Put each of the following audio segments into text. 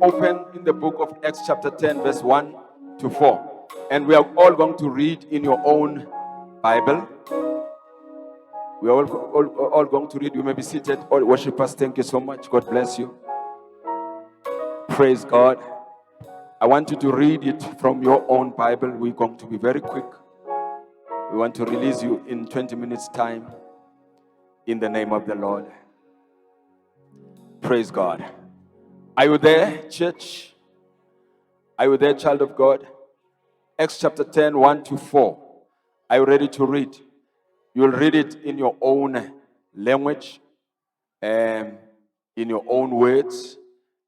Open in the book of Acts chapter 10 verse 1 to 4. And we are all going to read in your own Bible. We are all going to read. You may be seated. All worshipers, thank you so much. God bless you. Praise God. I want you to read it from your own Bible. We're going to be very quick. We want to release you in 20 minutes time in the name of the Lord. Praise God. Are you there, church? Are you there, child of God? Acts chapter 10, 1 to 4. Are you ready to read? You'll read it in your own language, in your own words.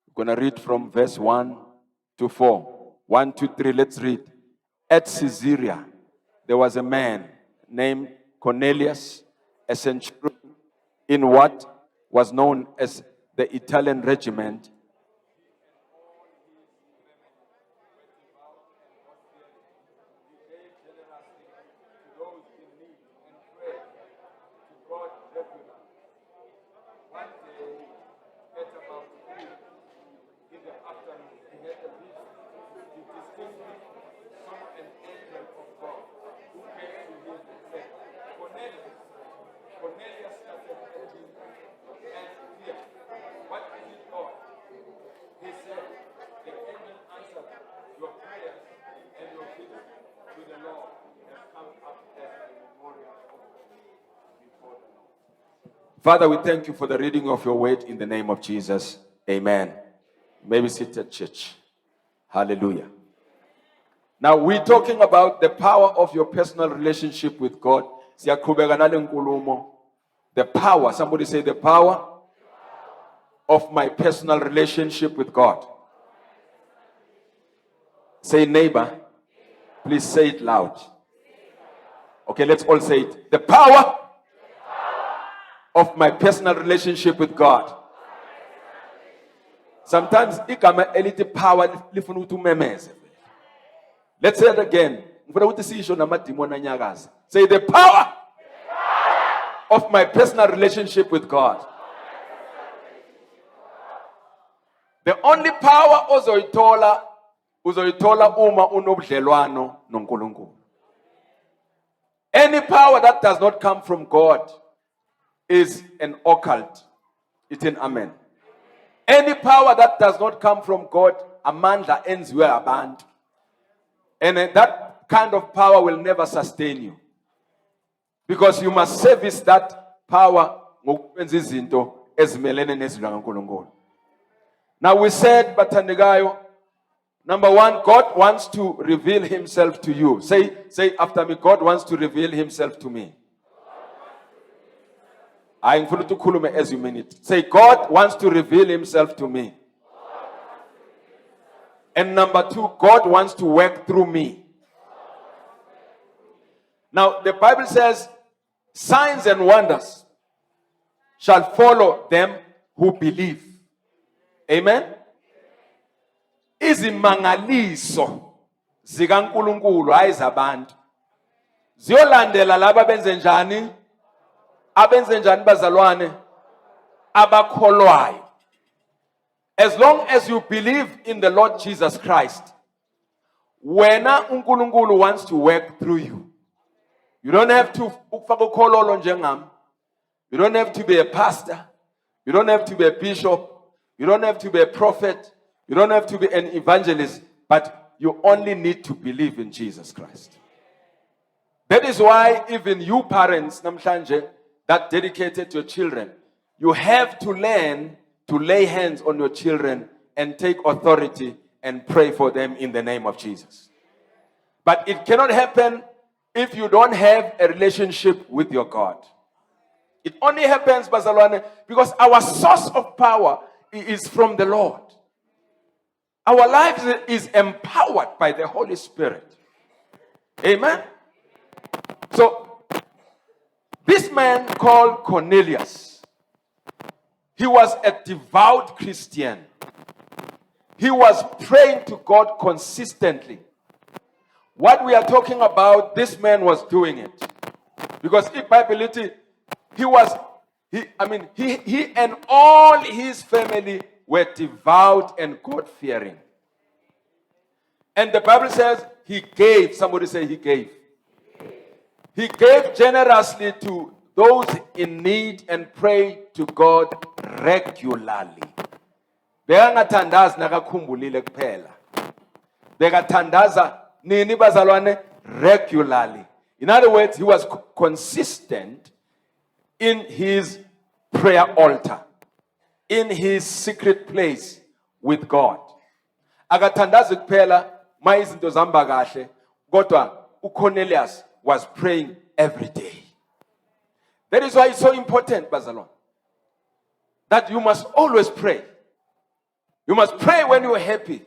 We're going to read from verse 1 to 4. 1, 2, 3, let's read. At Caesarea, there was a man named Cornelius, a centurion in what was known as the Italian regiment. Father, we thank you for the reading of your word in the name of Jesus. Amen. May we sit at church. Hallelujah. Now we're talking about the power of your personal relationship with God. The power, somebody say the power of my personal relationship with God. Say neighbor, please say it loud. Okay, let's all say it. The power of my personal relationship with God. Sometimes igama elithi power lifuna ukuthi umemeze. Let's say it again. Ngifuna ukuthi sisho namadimoni anyakaza. Say the power of my personal relationship with God. The only power uzoyithola uma unobudlelwano noNkulunkulu. Any power that does not come from God is an occult. It's an amen. Any power that does not come from God, a Mandla enziwe abantu. And that kind of power will never sustain you. Because you must service that power ngokwenza izinto ezimelene nezwi kaNkulunkulu. Now we said, bathandekayo, number one, God wants to reveal himself to you. Say after me, God wants to reveal himself to me. I'm going to call as you mean it. Say, God wants to reveal himself to me. And number two, God wants to work through me. Now, the Bible says, signs and wonders shall follow them who believe. Amen? Izimangaliso zikaNkulunkulu hayi zabantu. Ziyolandela laba benze njani? Abenze njani bazalwane? Abakholwayo. As long as you believe in the Lord Jesus Christ, wena uNkulunkulu wants to work through you. You don't have to ukufaka ukhololo njengami. You don't have to be a pastor. You don't have to be a bishop. You don't have to be a prophet. You don't have to be an evangelist. But you only need to believe in Jesus Christ. That is why even you parents, namhlanje, that dedicated to your children, you have to learn to lay hands on your children and take authority and pray for them in the name of Jesus. But it cannot happen if you don't have a relationship with your God. It only happens, bazalwane, because our source of power is from the Lord. Our life is empowered by the Holy Spirit. Amen? So, this man called Cornelius, he was a devout Christian. He was praying to God consistently. What we are talking about, this man was doing it. Because in Bible, he and all his family were devout and God-fearing. And the Bible says he gave. Somebody say he gave. He gave generously to those in need and prayed to God regularly. Bekangathandazi nakakhumbulile kuphela. Bekathandaza nini bazalwane regularly. In other words, he was consistent in his prayer altar, in his secret place with God. Akathandazi kuphela mayizinto zihamba kahle, kodwa uCornelius was praying every day. That is why it's so important, bazalwane, that you must always pray. You must pray when you are happy.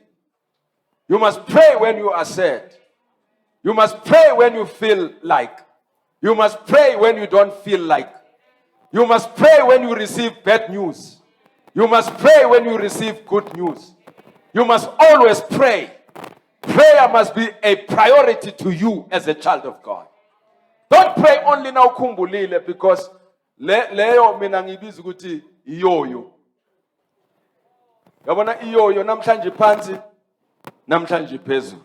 You must pray when you are sad. You must pray when you feel like. You must pray when you don't feel like. You must pray when you receive bad news. You must pray when you receive good news. You must always pray. Prayer must be a priority to you as a child of God. Don't pray only now kumbulile, because leyo mina ngibiza ukuthi iyoyo. Yabona iyoyo namhlanje phansi, namhlanje phezulu.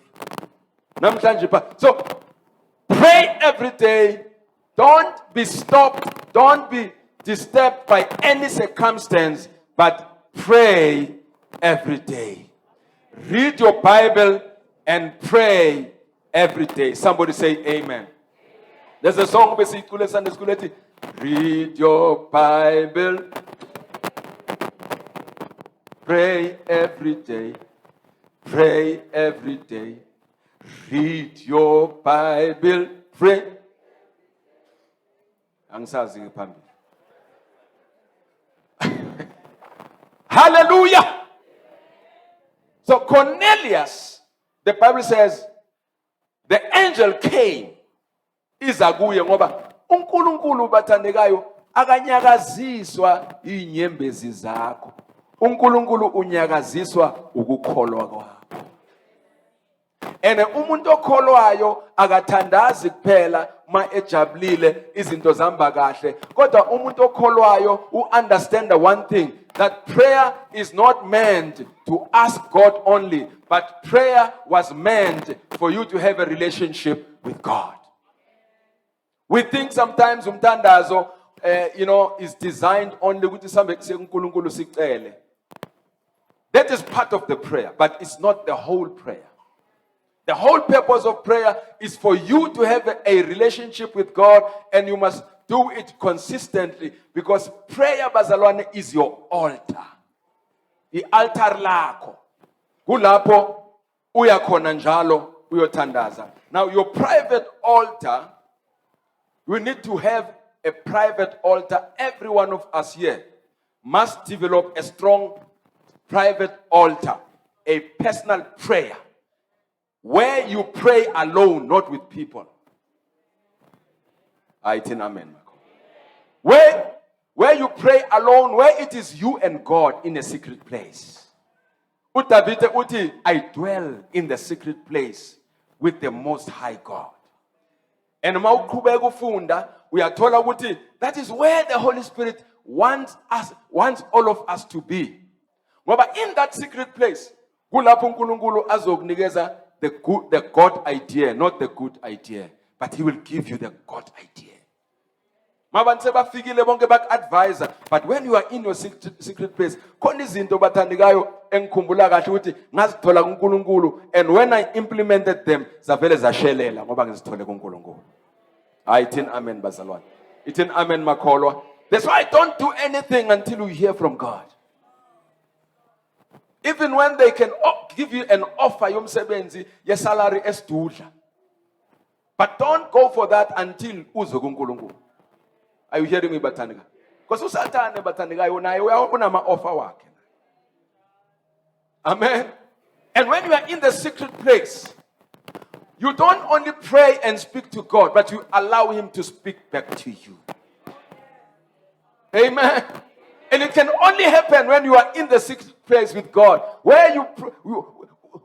Namhlanje phansi. So pray every day. Don't be stopped. Don't be disturbed by any circumstance, but pray every day. Read your Bible and pray every day. Somebody say amen. There's a song we sing in Sunday school. Read your Bible. Pray every day. Pray every day. Read your Bible. Pray. Hallelujah. So Cornelius, the Bible says, the angel came. Izakuye ngoba uNkulunkulu bathandekayo akanyakaziswa inyembezi zakho. uNkulunkulu unyakaziswa ukukholwa kwakho. And umuntu okholwayo akathandazi kuphela ma ejabulile izinto zihamba kahle, kodwa umuntu okholwayo understand the one thing, that prayer is not meant to ask God only, but prayer was meant for you to have a relationship with God. We think sometimes umthandazo is designed only ukuthi sambe kuNkulunkulu sicele. That is part of the prayer, but it's not the whole prayer. The whole purpose of prayer is for you to have a relationship with God, and you must do it consistently, because prayer, bazalwane, is your altar. The altar lakho. Kulapho uyakhona njalo uyothandaza. Now your private altar, we need to have a private altar. Every one of us here must develop a strong private altar, a personal prayer, where you pray alone, not with people. Amen. Where you pray alone, where it is you and God in a secret place. Utabite uti, I dwell in the secret place with the Most High God. And we are told ukuthi that is where the Holy Spirit wants all of us to be. But in that secret place, kulapho uNkulunkulu azokunikeza the God idea, not the good idea, but He will give you the God idea. But when you are in your secret place, and when I implemented them, that's why I don't do anything until you hear from God. Even when they can give you an offer, your salary is dudla. But don't go for that until uzokuNkulunkulu. Are you hearing me, Bataniga? Because usatane Bataniga, unama offer wake. Amen. And when you are in the secret place, you don't only pray and speak to God, but you allow Him to speak back to you. Amen. And it can only happen when you are in the secret place with God, where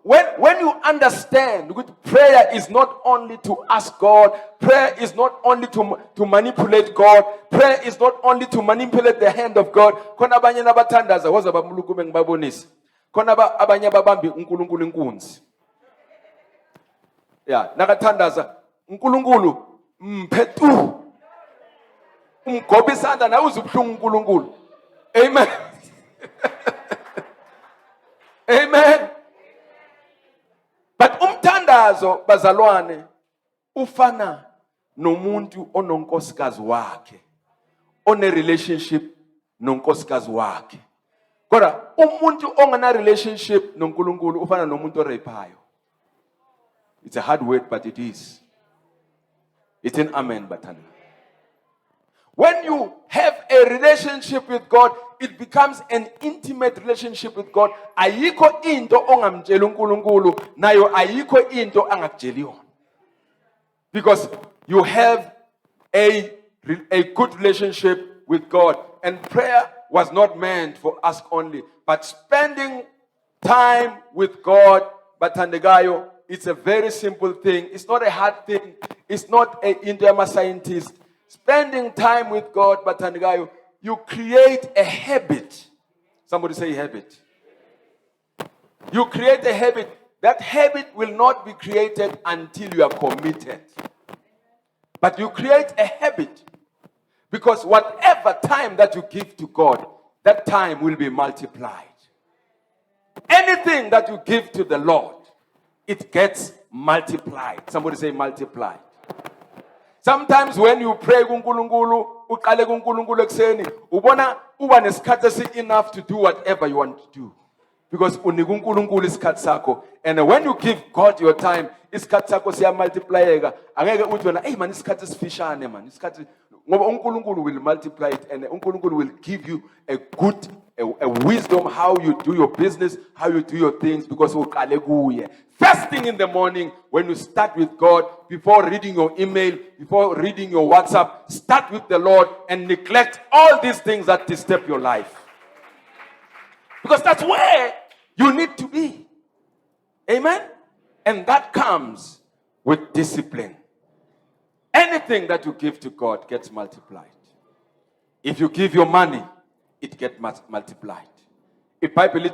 when you understand that prayer is not only to ask God, prayer is not only to manipulate God, prayer is not only to manipulate the hand of God. Khona abanye nabathandaza waza bamulukume ngibabonisa. Khona abanye babambi uNkulunkulu inkunzi. Yeah, nakathandaza uNkulunkulu mphethu. Umgoba isandla na uzubhlungu uNkulunkulu. Amen. Amen. But umthandazo bazalwane ufana nomuntu ononkosikazi wakhe, one relationship nonkosikazi wakhe. Kodwa umuntu ongena relationship noNkulunkulu ufana nomuntu orepayo. It's a hard word, but it is. It's an amen button. When you have a relationship with God, it becomes an intimate relationship with God. Ayikho into ongamtshela uNkulunkulu, nayo ayikho into angakutsheli yona. Because you have a good relationship with God. And prayer was not meant for us only, but spending time with God, Batandegayo, it's a very simple thing. It's not a hard thing. It's not into I'm a scientist. Spending time with God, Batandegayo, you create a habit. Somebody say habit. You create a habit. That habit will not be created until you are committed. But you create a habit. Because whatever time that you give to God, that time will be multiplied. Anything that you give to the Lord, it gets multiplied. Somebody say multiplied. Sometimes when you pray kuNkulunkulu, uqale kuNkulunkulu ekseni, ubona uba nesikhathi enough to do whatever you want to do. Because unika uNkulunkulu isikhathi sakho. And when you give God your time, isikhathi sakho siyamultiplyeka. Angeke uthi wena, "Hey man, isikhathi sifishane man." Isikhathi ngoba uNkulunkulu will multiply it, and uNkulunkulu will give you a good a wisdom how you do your business, how you do your things, because uqale kuye. First thing in the morning, when you start with God, before reading your email, before reading your WhatsApp, start with the Lord and neglect all these things that disturb your life. Because that's where you need to be. Amen? And that comes with discipline. Anything that you give to God gets multiplied. If you give your money, it gets multiplied. In Bible,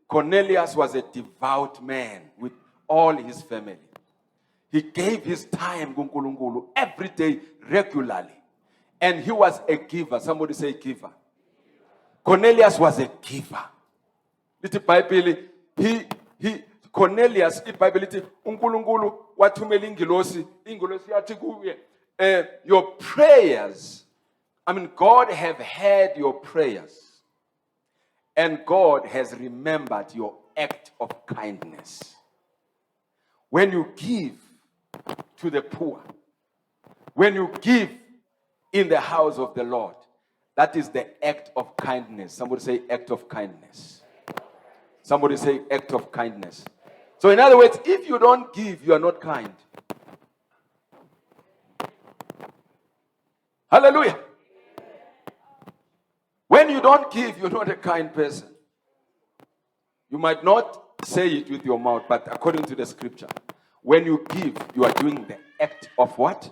Cornelius was a devout man with all his family. He gave his time kuNkulunkulu every day regularly. And he was a giver. Somebody say giver. Cornelius was a giver. Little Bible, Cornelius, Bible, uNkulunkulu wathumela ingilosi yathi kuye, your prayers, God have heard your prayers. And God has remembered your act of kindness. When you give to the poor, when you give in the house of the Lord, that is the act of kindness. Somebody say act of kindness. Somebody say act of kindness. So in other words, if you don't give, you are not kind. Hallelujah. When you don't give, you're not a kind person. You might not say it with your mouth, but according to the scripture, when you give, you are doing the act of what?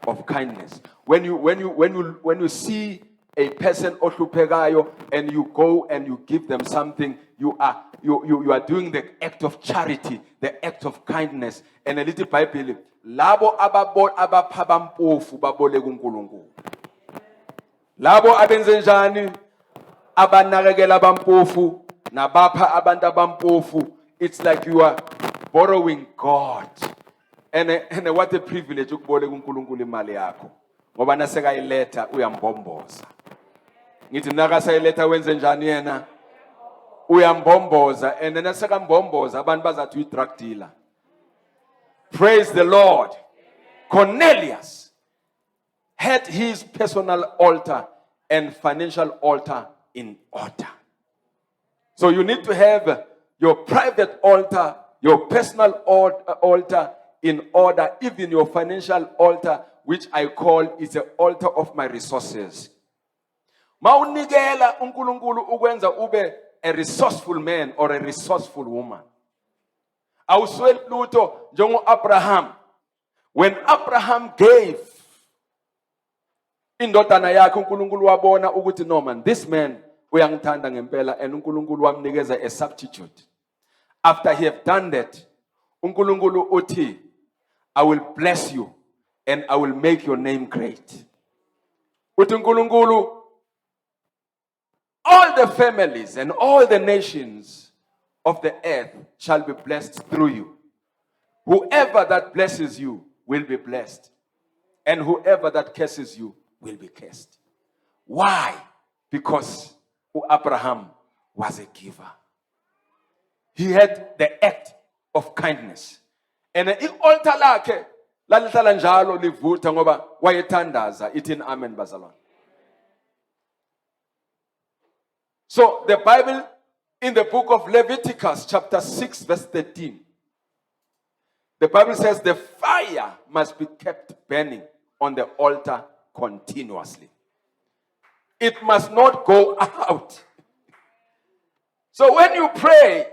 Of kindness. When you see a person oshupegayo and you go and you give them something, you are doing the act of charity, the act of kindness. And a little Bible, labo abaphabampofu babole kuNkulunkulu. Labo abenzenjani abanakekela abampofu nabapha abantu abampofu. It's like you are borrowing God. And what a privilege ukubole kuNkulunkulu imali yakho. Ngoba nasekayileta uyambomboza. Ngithi nakasayileta wenze njani yena? Uyambomboza, and nasekambomboza abantu bazathi uyi drug dealer. Praise the Lord. Cornelius had his personal altar and financial altar in order. So you need to have your private altar, your personal altar in order, even your financial altar, which I call is the altar of my resources. Maunikela uNkulunkulu ukwenza ube a resourceful man or a resourceful woman. Awusweli lutho njengo Abraham. When Abraham gave indodana yakhe, uNkulunkulu wabona ukuthi no man, this man uyangithanda ngempela, and uNkulunkulu wamnikeza a substitute. After he have done that, uNkulunkulu uthi, I will bless you and I will make your name great. Uthi uNkulunkulu, all the families and all the nations of the earth shall be blessed through you. Whoever that blesses you will be blessed, and whoever that curses you will be cursed. Why? Because Abraham was a giver. He had the act of kindness. And i-altar lakhe lalihlala njalo livutha ngoba wayethandaza. Ithi amen bazalwane. So the Bible in the book of Leviticus chapter 6 verse 13, the Bible says the fire must be kept burning on the altar continuously. It must not go out. So when you pray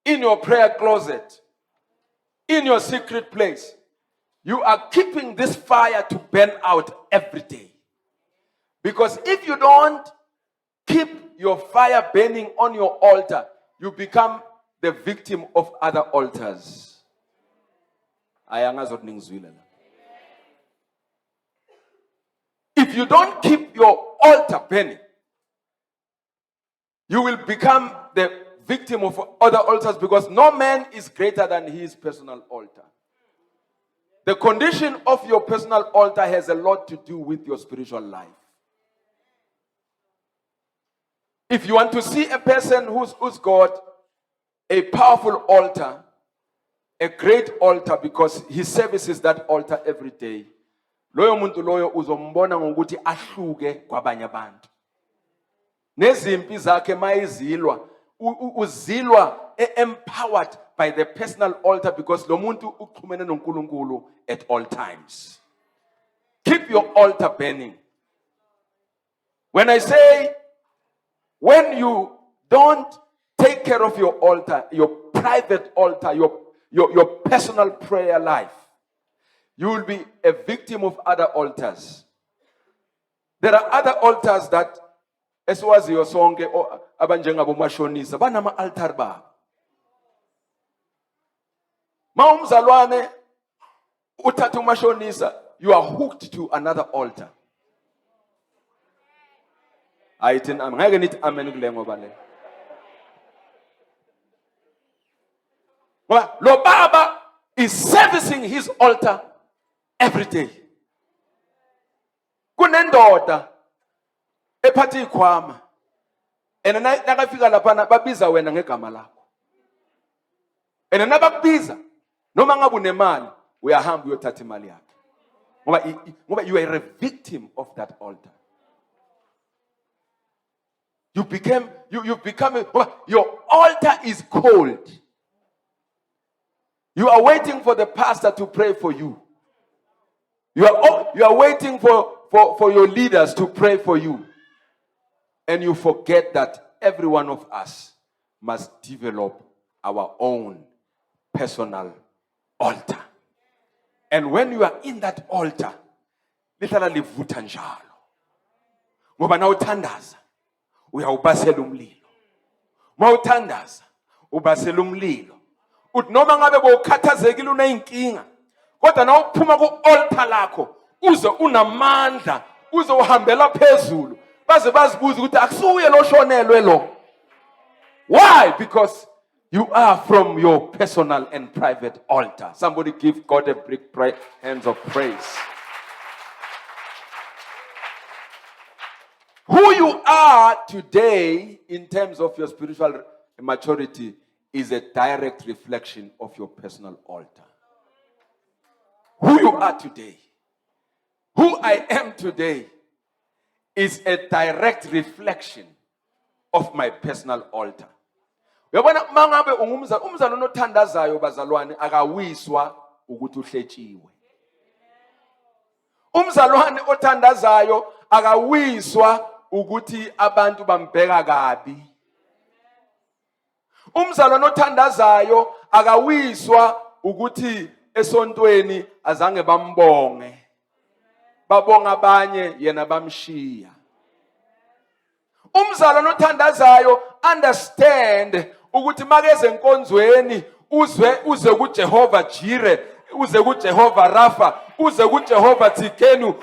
in your prayer closet, in your secret place, you are keeping this fire to burn out every day. Because if you don't keep your fire burning on your altar, you become the victim of other altars. If you don't keep your altar burning, you will become the victim of other altars, because no man is greater than his personal altar. The condition of your personal altar has a lot to do with your spiritual life. If you want to see a person who's got a powerful altar, a great altar, because he services that altar every day, loyo muntu loyo uzombona ngokuthi ahluke kwabanye abantu. Nezimpi zakhe mayizilwa, uzilwa empowered by the personal altar, because lo muntu uxhumene noNkulunkulu at all times. Keep your altar burning. When I say, when you don't take care of your altar, your private altar, your personal prayer life, you will be a victim of other altars. There are other altars that esiwaziyo sonke abanjengabo mashonisa banama altar ba. Ma umzalwane uthatha umashonisa, you are hooked to another altar. Ayithi ngeke nithi amen kule ngoba le. Well, lo baba is servicing his altar every day. Kunendoda ephathe ikhwama, and nakafika lapha babiza wena ngegama lakho. And nabakubiza noma ngabe unemali uyahamba uyothatha imali yakhe. Ngoba you are a victim of that altar. You become your altar is cold. You are waiting for the pastor to pray for you. You are waiting for your leaders to pray for you. And you forget that every one of us must develop our own personal altar. And when you are in that altar, literally vuta njalo. Ngoba na uthandaza, uyawubasela umlilo. Mawuthandaza, ubasela umlilo. Uthi noma ngabe bowukhathazekile uneyinkinga, kodwa na uphuma ku-altar lakho, uze unamandla, uze uhambela phezulu, baze bazibuza ukuthi akusuye lo shonelwe lo. Why? Because you are from your personal and private altar. Somebody give God a big hands of praise. Who you are today in terms of your spiritual maturity is a direct reflection of your personal altar. Who you are today, who I am today, is a direct reflection of my personal altar. Uyabona mangabe umzalwane onothandazayo bazalwane akawiswa ukuthi uhletshiwe. Umzalwane othandazayo akawiswa ukuthi abantu bambheka kabi. Umzalwane othandazayo akawiswa ukuthi esontweni azange bambonge. Babonga abanye yena bamshiya. Umzalwane othandazayo understand ukuthi makeze enkonzweni uze kuJehova Jireh, uze kuJehova Rafa, uze kuJehova Tsikenu,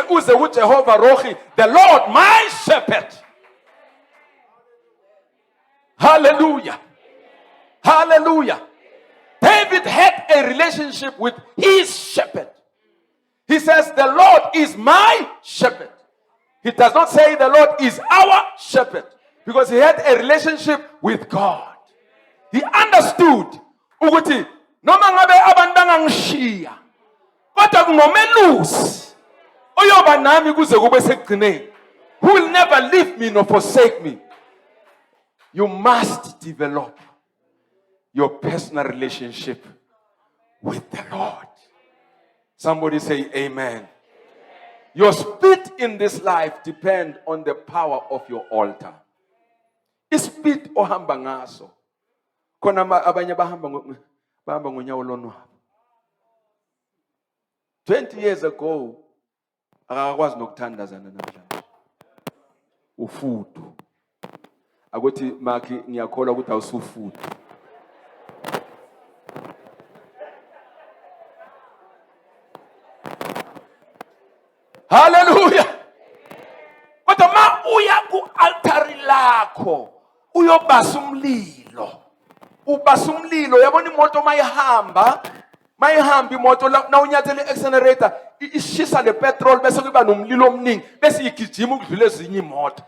uze kuJehova Rohi, the Lord my shepherd. Hallelujah. Hallelujah. David had a relationship with his shepherd. He says, the Lord is my shepherd. He does not say the Lord is our shepherd, because he had a relationship with God. He understood ukuthi noma ngabe abantu bangangishiya kodwa kungomelusi oyoba nami kuze kube sekugcineni, who will never leave me nor forsake me. You must develop your personal relationship with the Lord. Somebody say amen. Your speed in this life depends on the power of your altar. Ispeed ohamba ngaso. Khona abanye bahamba ngonyawo lonwabo. 20 years ago akakwazi nokuthandazana namhlanje. Ufudu. Akuthi maki ngiyakholwa ukuthi awusufudu. Hallelujah. Kodwa ma uya ku altari lakho uyobasa umlilo. Ubasa umlilo, yabona imoto mayihamba imoto na unyathele accelerator ishisa le petrol bese kuba nomlilo omningi bese igijima ukudlula ezinye imoto.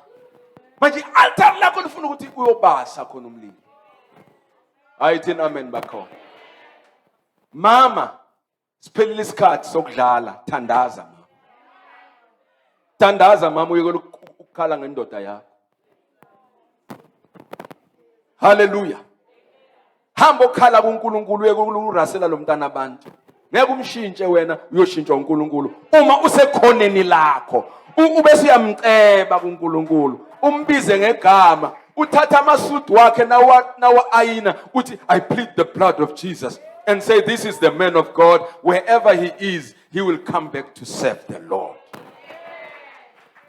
Manje altari lakho lifuna ukuthi uyobasa khona umlilo. Ayithi amen bakho. Mama, siphelile isikhathi sokudlala, thandaza. Tandaza mama uyekela ukukhala ngendoda yakho. Hallelujah. Hamba ukhala kuNkulunkulu uyekulurasela lo mntana abantu. Ngeke umshintshe wena uyoshintsha uNkulunkulu. Uma usekhoneni lakho, ubese uyamceba kuNkulunkulu. Umbize ngegama, uthatha amasudu wakhe nawa ayina uthi I plead the blood of Jesus and say this is the man of God. Wherever he is, he will come back to serve the Lord.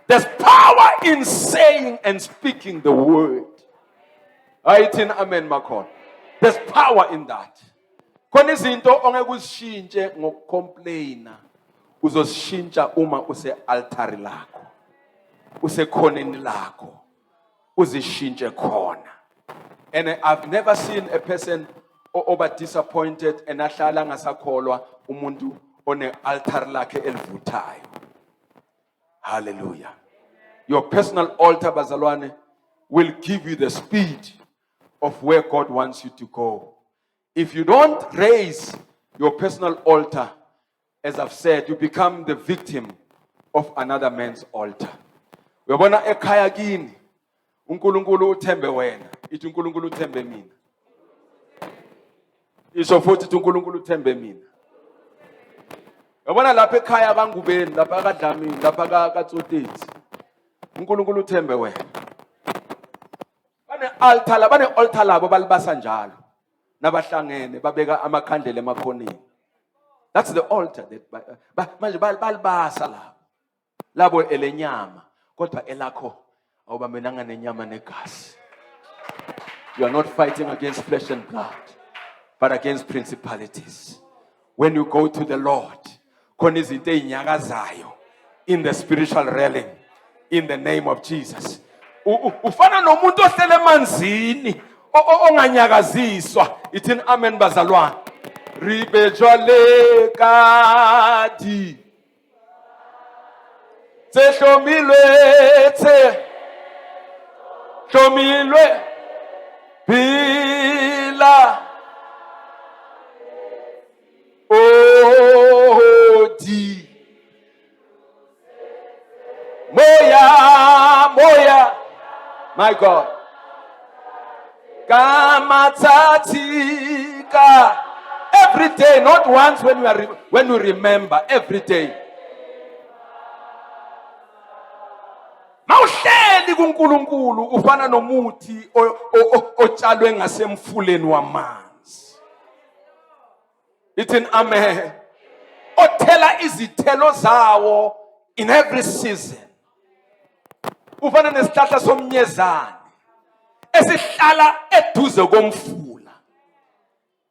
There's power in saying and speaking the word. Amen, Makon. There's power in that. Khona izinto ongeke uzishintshe ngokcomplaina, uzoshintsha uma use altari lakho, usekhoneni lakho, uzishintshe khona. And I've never seen a person oba disappointed and ahlala ngasakholwa umuntu one altari lakhe elivuthayo. Hallelujah. Your personal altar, bazalwane, will give you the speed of where God wants you to go. If you don't raise your personal altar, as I've said, you become the victim of another man's altar. Uyabona ekhaya kini, uNkulunkulu uthembe wena, ithi uNkulunkulu uthembe mina. Isho futhi ithi uNkulunkulu uthembe mina. Yabona lapha ekhaya kaNgubeni, lapha kaDlamini, lapha kaTsotetsi. uNkulunkulu uthembe wena. Bane altar labo balibasa njalo. Nabahlangene babeka amakhandlela emakhoneni. That's the altar that manje balibasa labo. Labo elenyama, kodwa elakho awubamenanga nenyama negazi. You are not fighting against flesh and blood, but against principalities. When you go to the Lord, in the spiritual realm, in the name of Jesus. Ufana nomuntu ohlele emanzini onganyakaziswa. Ithi amen bazalwane. Ribejwale kadi. Hlomilwe bila odi moya my God kamatatika every day, not once when you remember, every day. Mawuhleli kuNkulunkulu ufana nomuthi otshalwe ngasemfuleni wamanzi. Ithi amen. Othela izithelo zawo in every season. Ufana nesihlahla somnyezane esihlala eduze komfula.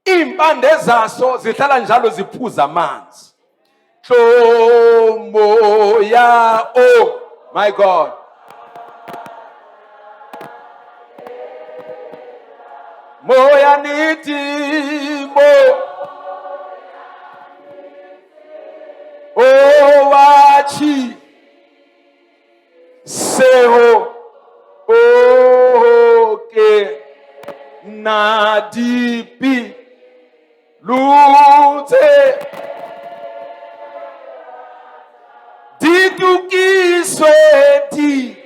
Impande zaso zihlala njalo ziphuza amanzi. Moya, oh my God. Moya niti mo. Oh wachi. Seho. Oh ke. Nadipi. Lute. Didukisweti.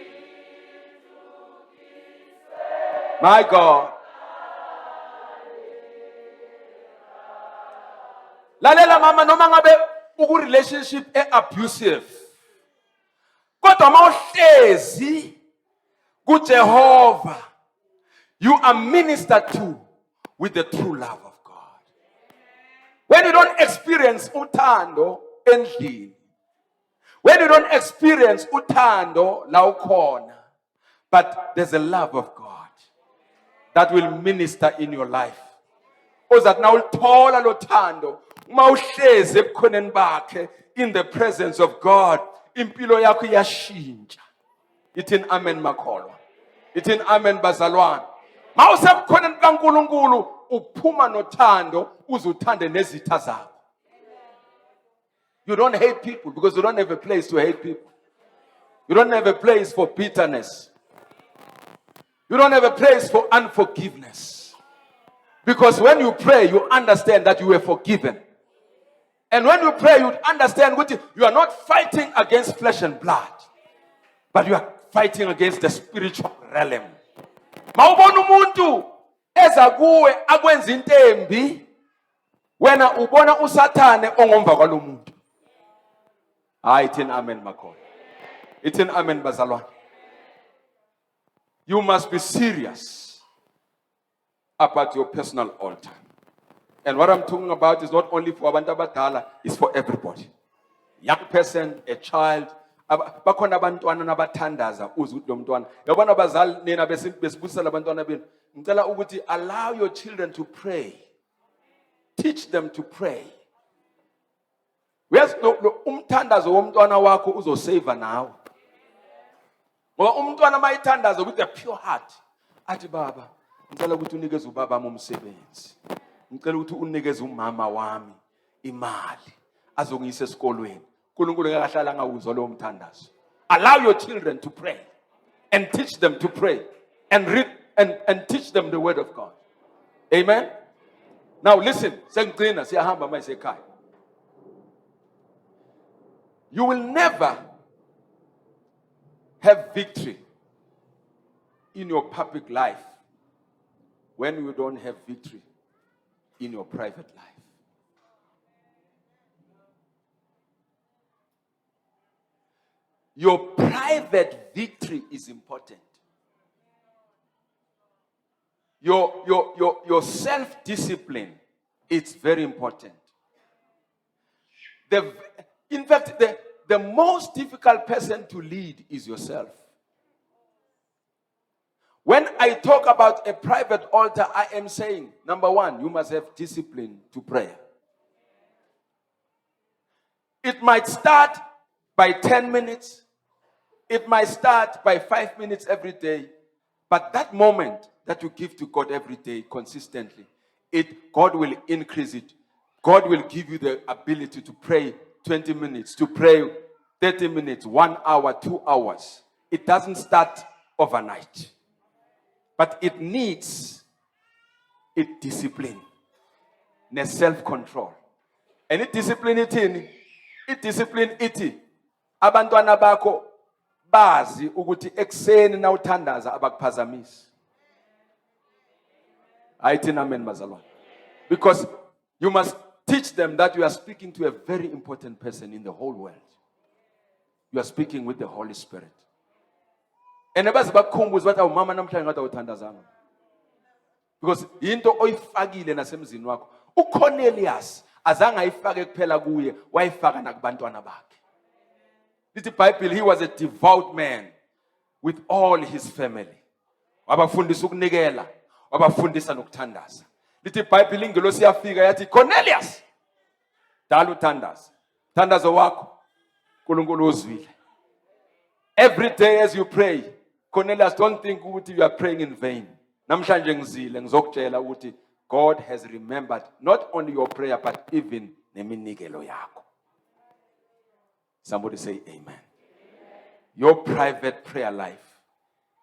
My God. Lalela mama noma ngabe uku relationship abusive. Kodwa mawuhlezi kuJehova, you are ministered to with the true love of God. When you don't experience uthando endlini, when you don't experience uthando la ukhona, but there's a love of God that will minister in your life. Ozathi na ulithola lo thando uma uhlezi ebukhoneni bakhe in the presence of God, impilo yakho iyashintsha. Ithi amen makholwa. Ithi amen bazalwane. Mawusebukhoneni kaNkulunkulu uphuma nothando uze uthande nezitha zakho. You don't hate people because you don't have a place to hate people. You don't have a place for bitterness. You don't have a place for unforgiveness. Because when you pray, you understand that you were forgiven. And when you pray, you understand what you are not fighting against flesh and blood, but you are fighting against the spiritual realm. Mawubona umuntu eza kuwe akwenza into embi, wena ubona usathane ongomva kwalomuntu. Hayi thina amen makhona. Ithi amen bazalwane. You must be serious about your personal altar. And what I'm talking about is not only for abantu abadala, it's for everybody. Young person, a child, bakhona abantwana nabathandaza uze lo mntwana. Yabona abazali nina besibusisa labantwana benu. Ngicela ukuthi allow your children to pray. Teach them to pray. Umthandazo womntwana wakho uzosave nawe. Ngoba umntwana mayithandaza with a pure heart. Athi baba, ngicela ukuthi unikeze ubaba wami umsebenzi. Ngicela ukuthi unikeze umama wami imali azongiyisa esikolweni. uNkulunkulu ngakahlala ngawuzwa lo mthandazo. Allow your children to pray and teach them to pray and read and teach them the word of God. Amen. Now listen, sengcina siyahamba manje ekhaya. You will never have victory in your public life when you don't have victory in your private life. Your private victory is important. Your self-discipline, it's very important. In fact, the most difficult person to lead is yourself. When I talk about a private altar, I am saying, number one, you must have discipline to pray. It might start by 10 minutes. It might start by 5 minutes every day. But that moment that you give to God every day consistently, God will increase it. God will give you the ability to pray 20 minutes, to pray 30 minutes, 1 hour, 2 hours. It doesn't start overnight. But it needs discipline, self-control. And it discipline iti. Abantwana bakho bazi ukuthi ekseni na uthandaza abakuphazamisi. Ayithi amen bazalwane. Because you must teach them that you are speaking to a very important person in the whole world. You are speaking with the Holy Spirit. And abazi bakukhumbuza bathi awumama namhlanje ngathi awuthandazanga. Because into oyifakile nasemzini wakho. uCornelius azange ayifake kuphela kuye, wayifaka nakubantwana bakhe. Lithi iBhayibheli, he was a devout man with all his family. Wabafundisa ukunikela, wabafundisa nokuthandaza. Lithi iBhayibheli, ingelosi yafika yathi, Cornelius, dala uthandaza. Thandazo wakho uNkulunkulu uzwile. Every day as you pray, Cornelius, don't think ukuthi you are praying in vain. Namhlanje ngizile ngizokutshela ukuthi God has remembered not only your prayer but even neminikelo yakho. Somebody say amen. Your private prayer life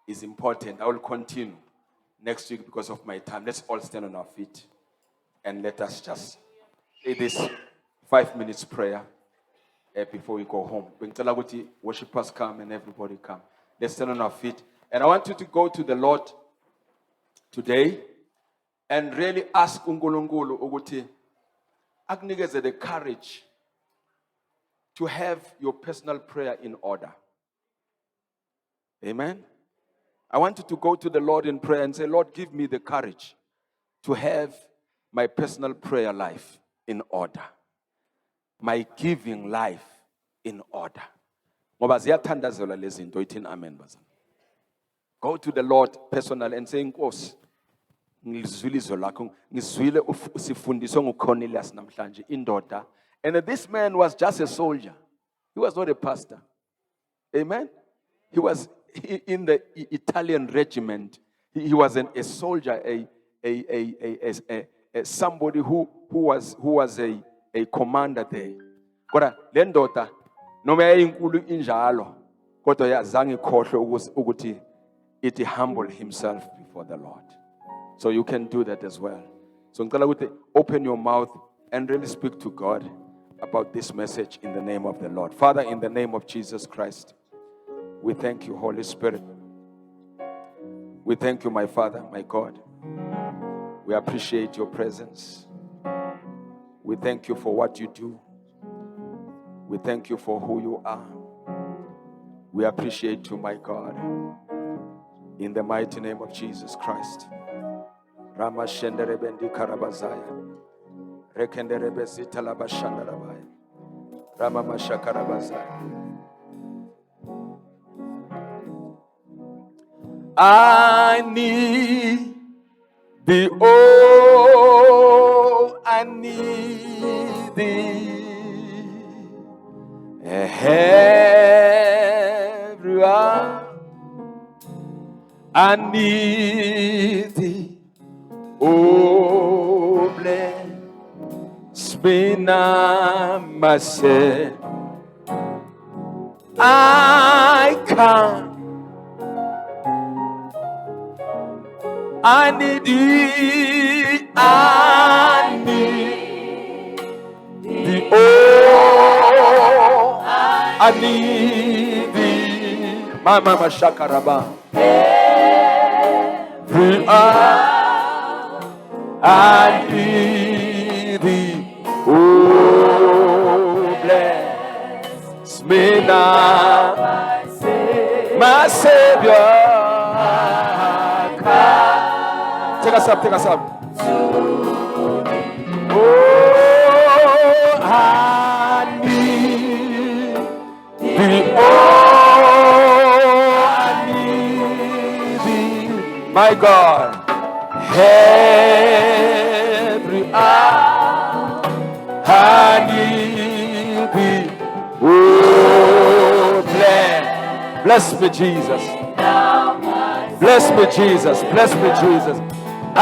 is important. I will continue next week because of my time. Let's all stand on our feet and let us just say this 5 minutes prayer before we go home. Worshipers come and everybody come. Let's stand on our feet. And I want you to go to the Lord today and really ask uNkulunkulu ukuthi akunikeze the courage to have your personal prayer in order. Amen. I want you to go to the Lord in prayer and say, Lord, give me the courage to have my personal prayer life in order. My giving life in order. Ngoba ziyathandazela lezi zinto, ithini amen bazana. Go to the Lord personally and say, Nkosi, ngizwile izwi lakho, ngizwile usifundiswe nguCornelius namhlanje indoda. And this man was just a soldier. He was not a pastor. Amen. He was in the Italian regiment. He was a soldier, somebody who was a commander there. Kodwa le ndoda noma yayinkulu injalo, kodwa yazange ikhohle ukuthi it humble himself before the Lord. So you can do that as well. So ngicela ukuthi open your mouth and really speak to God about this message in the name of the Lord. Father, in the name of Jesus Christ, we thank you, Holy Spirit. We thank you, my Father, my God. We appreciate your presence. We thank you for what you do. We thank you for who you are. We appreciate you, my God. In the mighty name of Jesus Christ. Rama Shendere Bendi Karabazaya. Rekendere Bezita Labashandarabaya. Rama Mashakarabazaya. I need thee, oh, I need thee. Every hour I need thee, oh, bless me now, my Savior. I come. I need thee, I need thee, oh, I need thee. My mama shakaraba. Every hour I need thee, oh, bless me now, my Savior. Take us up, take us up. Oh, I need thee. Oh, I need thee. My God. Every hour I need thee. Oh, bless me, Jesus. Bless me, Jesus. Bless me, Jesus. I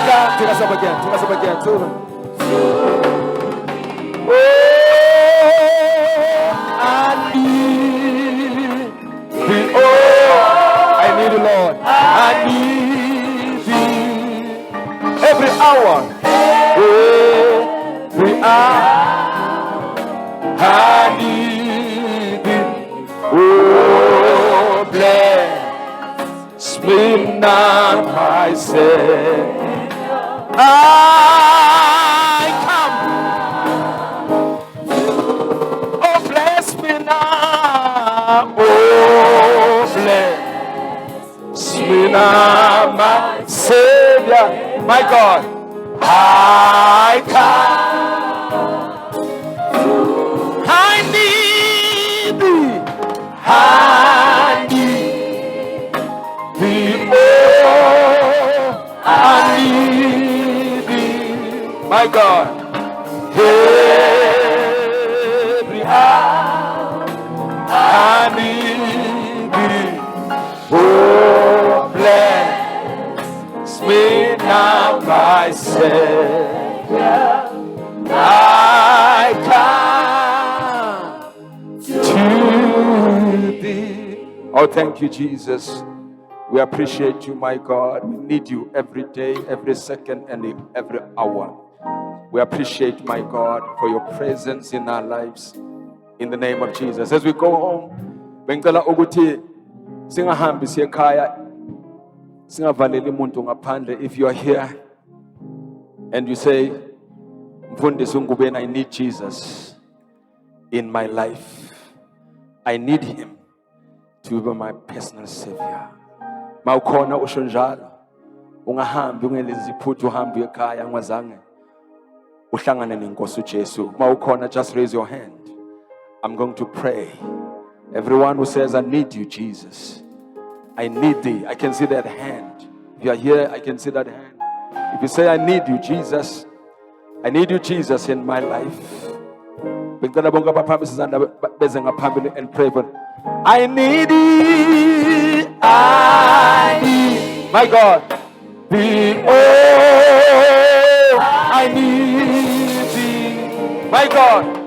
got. Take us up again. Take us up again. Oh, I need thee. Oh, I need the Lord. I need thee every hour. Every hour I need thee. Oh, bless me now, my Savior. I come. Oh, bless me now. Oh, bless me now, my Savior. My God, I come. My God. Every hour I need thee. Oh, bless me now, my Savior. I come to thee. Oh, thank you, Jesus. We appreciate you, my God. We need you every day, every second, and every hour. We appreciate, my God, for your presence in our lives. In the name of Jesus. As we go home, bengicela ukuthi singahambi siye ekhaya singavaleli umuntu ngaphandle. If you are here and you say, Mfundisi Ngubeni, I need Jesus in my life. I need him to be my personal savior. Mawukhona usho njalo, ungahambi ungelenzi iphuthu uhambe ekhaya ngwazange uhlangane nenkosi uJesu. Mawukhona, just raise your hand. I'm going to pray. Everyone who says, I need you, Jesus. I need thee. I can see that hand. If you are here, I can see that hand. If you say, I need you, Jesus. I need you, Jesus, in my life. And pray for. I need thee. I need, my God, thee. Oh, I need thee, my God.